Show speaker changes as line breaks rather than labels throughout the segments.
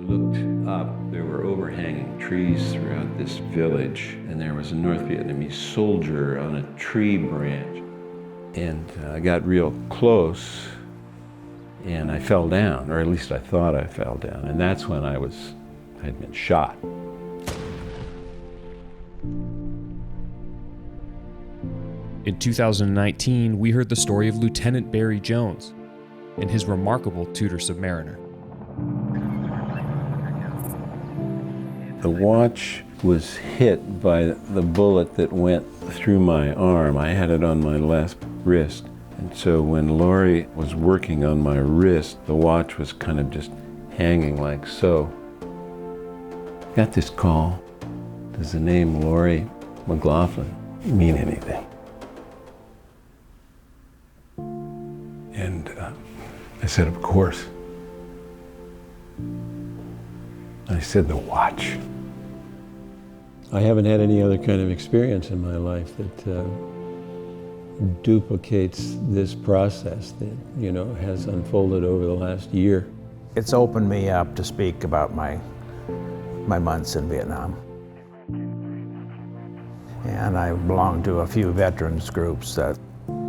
looked up, there were overhanging trees throughout this village, and there was a North Vietnamese soldier on a tree branch. And I got real close, and I fell down, or at least I thought I fell down, and that's when I had been shot.
In 2019, we heard the story of Lieutenant Barry Jones and his remarkable Tudor Submariner.
The watch was hit by the bullet that went through my arm. I had it on my left wrist. And so when Lorrie was working on my wrist, the watch was kind of just hanging like so. Got this call. Does the name Lorrie McLaughlin mean anything? And I said, of course. I said, the watch. I haven't had any other kind of experience in my life that duplicates this process that, has unfolded over the last year.
It's opened me up to speak about my months in Vietnam. And I belong to a few veterans groups that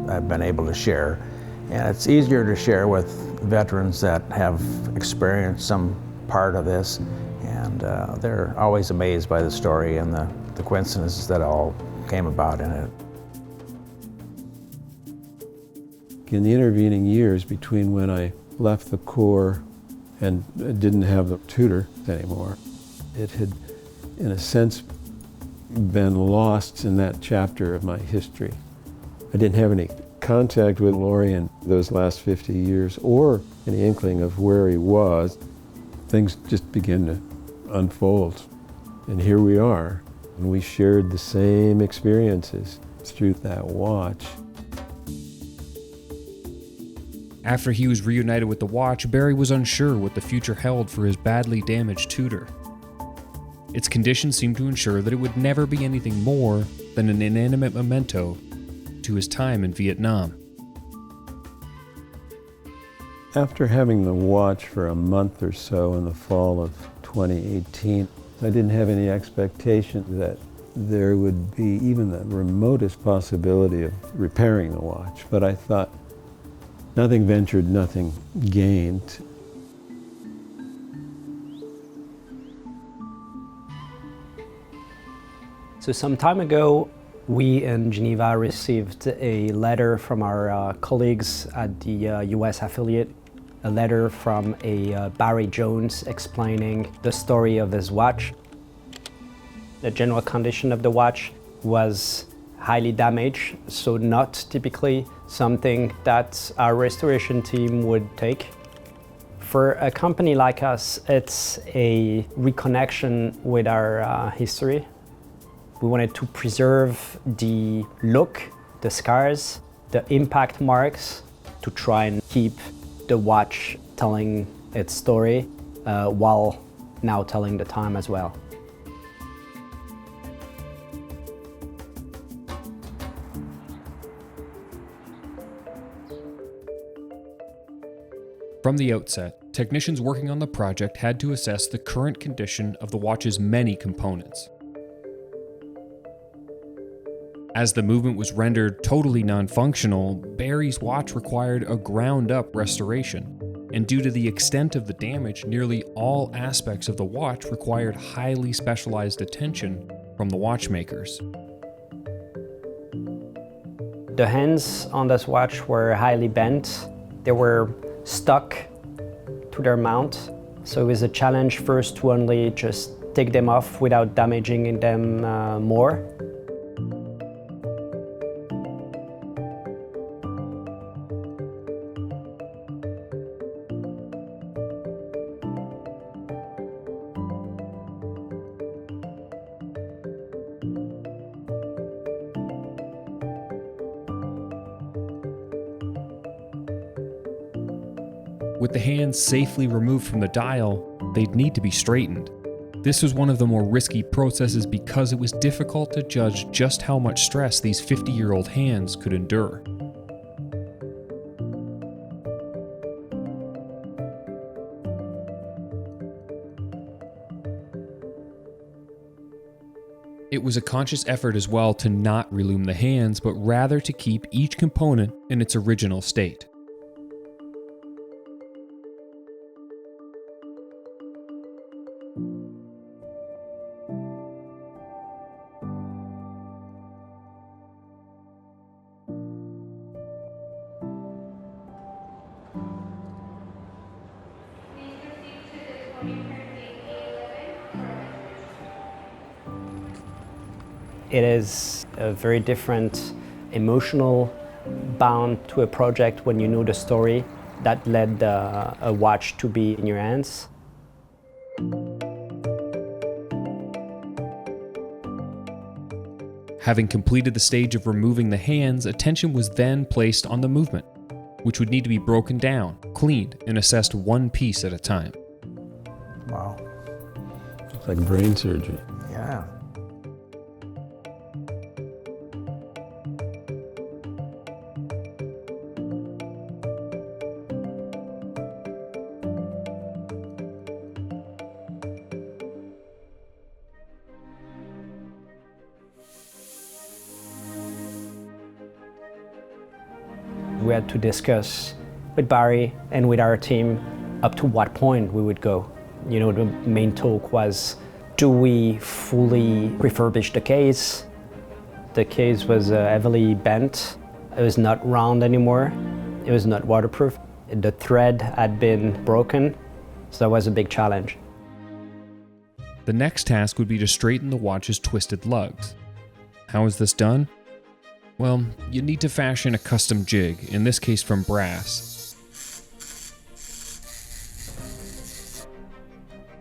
I've been able to share. And it's easier to share with veterans that have experienced some part of this. And they're always amazed by the story and the coincidences that all came about in it.
In the intervening years between when I left the Corps and didn't have the Tudor anymore, it had, in a sense, been lost in that chapter of my history. I didn't have any contact with Lorrie in those last 50 years or any inkling of where he was. Things just began to unfold. And here we are. And we shared the same experiences through that watch.
After he was reunited with the watch, Barry was unsure what the future held for his badly damaged Tudor. Its condition seemed to ensure that it would never be anything more than an inanimate memento to his time in Vietnam.
After having the watch for a month or so in the fall of 2018, I didn't have any expectation that there would be even the remotest possibility of repairing the watch, but I thought, nothing ventured, nothing gained.
So some time ago, we in Geneva received a letter from our colleagues at the US affiliate, a letter from a Barry Jones explaining the story of his watch. The general condition of the watch was highly damaged, so not typically something that our restoration team would take. For a company like us, it's a reconnection with our history. We wanted to preserve the look, the scars, the impact marks, to try and keep the watch telling its story while now telling the time as well.
From the outset, technicians working on the project had to assess the current condition of the watch's many components. As the movement was rendered totally non-functional, Barry's watch required a ground-up restoration, and due to the extent of the damage, nearly all aspects of the watch required highly specialized attention from the watchmakers.
The hands on this watch were highly bent. They were stuck to their mount, so it was a challenge first to only just take them off without damaging them more.
With the hands safely removed from the dial, they'd need to be straightened. This was one of the more risky processes because it was difficult to judge just how much stress these 50-year-old hands could endure. It was a conscious effort as well to not relume the hands, but rather to keep each component in its original state.
It is a very different emotional bound to a project when you know the story that led a watch to be in your hands.
Having completed the stage of removing the hands, attention was then placed on the movement, which would need to be broken down, cleaned, and assessed one piece at a time.
Wow.
It's like brain surgery.
Yeah.
We had to discuss with Barry and with our team up to what point we would go. You know, the main talk was, do we fully refurbish the case? The case was heavily bent. It was not round anymore. It was not waterproof. The thread had been broken, so that was a big challenge.
The next task would be to straighten the watch's twisted lugs. How is this done? Well, you need to fashion a custom jig, in this case from brass.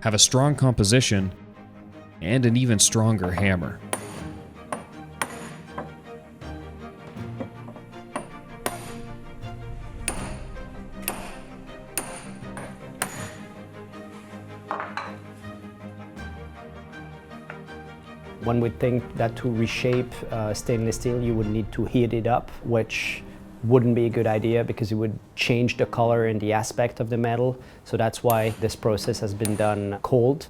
Have a strong composition, and an even stronger hammer.
One would think that to reshape stainless steel, you would need to heat it up, which wouldn't be a good idea because it would change the color and the aspect of the metal. So that's why this process has been done cold.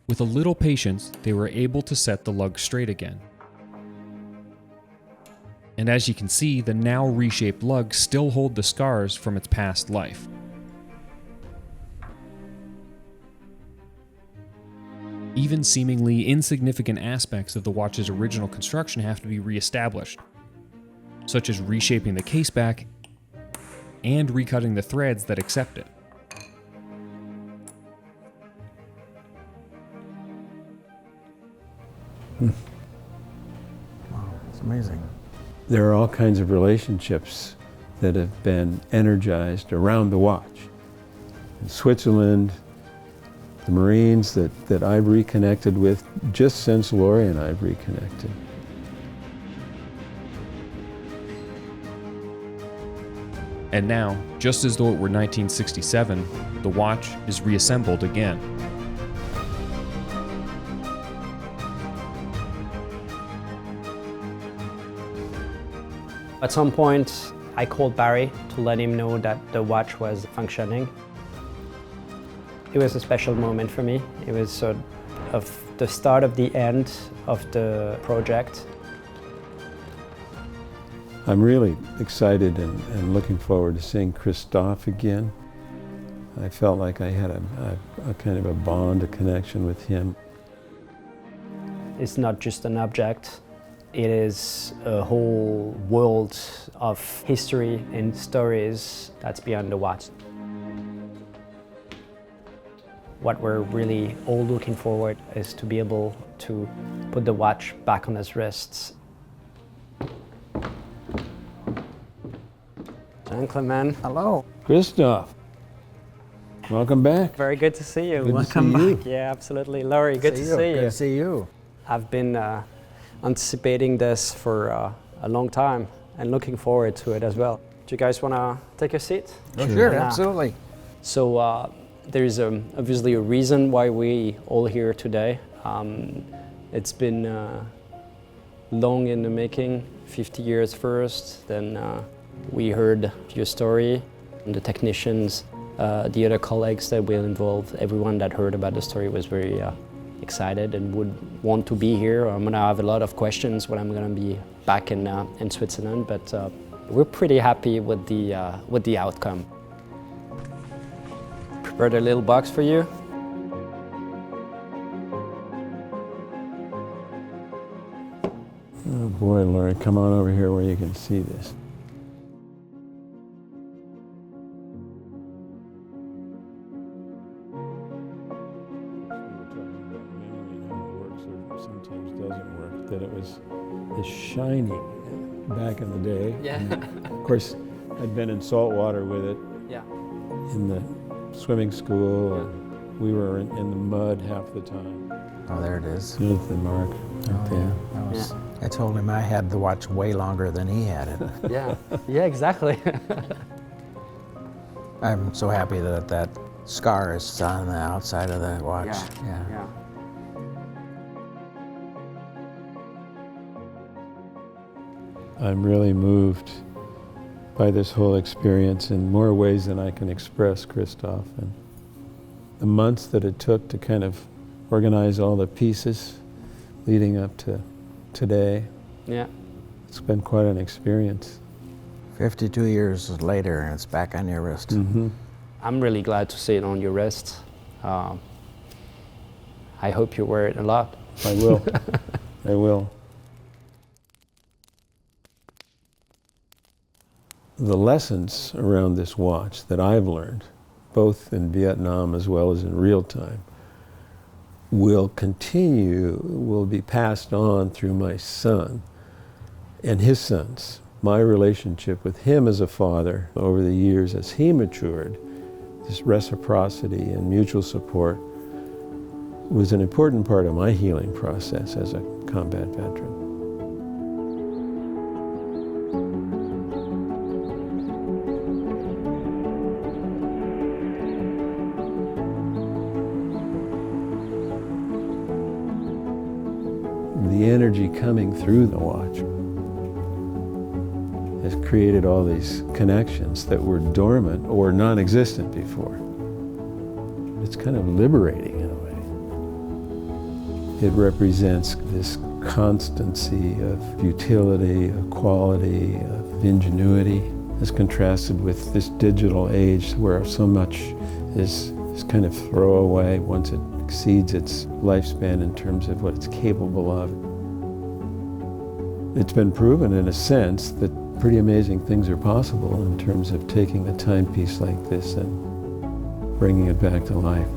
With a little patience, they were able to set the lug straight again. And as you can see, the now reshaped lugs still hold the scars from its past life. Even seemingly insignificant aspects of the watch's original construction have to be reestablished, such as reshaping the case back and recutting the threads that accept it.
Wow, it's amazing.
There are all kinds of relationships that have been energized around the watch. In Switzerland, the Marines that I've reconnected with, just since Lorrie and I've reconnected.
And now, just as though it were 1967, the watch is reassembled again.
At some point, I called Barry to let him know that the watch was functioning. It was a special moment for me. It was sort of the start of the end of the project.
I'm really excited and looking forward to seeing Christophe again. I felt like I had a kind of a bond, a connection with him.
It's not just an object. It is a whole world of history and stories that's beyond the watch. What we're really all looking forward is to be able to put the watch back on his wrists. Jean-Clément.
Hello.
Christophe, welcome back.
Very good to see you.
Good to
Welcome
see you.
back. Yeah, absolutely. Laurie, good to see you.
Good to see you.
I've been anticipating this for a long time and looking forward to it as well. Do you guys want to take a seat?
Oh, sure,
Yeah.
absolutely.
So there's obviously a reason why we all here today. It's been long in the making, 50 years first, then we heard your story, and the technicians The other colleagues that were involved, everyone that heard about the story was very excited and would want to be here. I'm gonna have a lot of questions when I'm gonna be back in Switzerland, but we're pretty happy with the outcome. Prepared a little box for you.
Oh boy, Lorrie, come on over here where you can see this. Sometimes doesn't work, that it was this shiny back in the day.
Yeah.
Of course, I'd been in salt water with it
Yeah.
in the swimming school, and we were in the mud half the time.
Oh, there it is.
There's the mark right there.
That was, I told him I had the watch way longer than he had it.
Yeah. Yeah, exactly.
I'm so happy that that scar is on the outside of the watch.
Yeah.
I'm really moved by this whole experience in more ways than I can express, Christoph. And the months that it took to kind of organize all the pieces leading up to today,
Yeah.
it's been quite an experience.
52 years later, and it's back on your wrist.
Mm-hmm.
I'm really glad to see it on your wrist. I hope you wear it a lot.
I will. I will. The lessons around this watch that I've learned, both in Vietnam as well as in real time, will be passed on through my son and his sons. My relationship with him as a father over the years as he matured, this reciprocity and mutual support was an important part of my healing process as a combat veteran. The energy coming through the watch has created all these connections that were dormant or non-existent before. It's kind of liberating in a way. It represents this constancy of utility, of quality, of ingenuity, as contrasted with this digital age where so much is kind of throwaway once it exceeds its lifespan in terms of what it's capable of. It's been proven in a sense that pretty amazing things are possible in terms of taking a timepiece like this and bringing it back to life.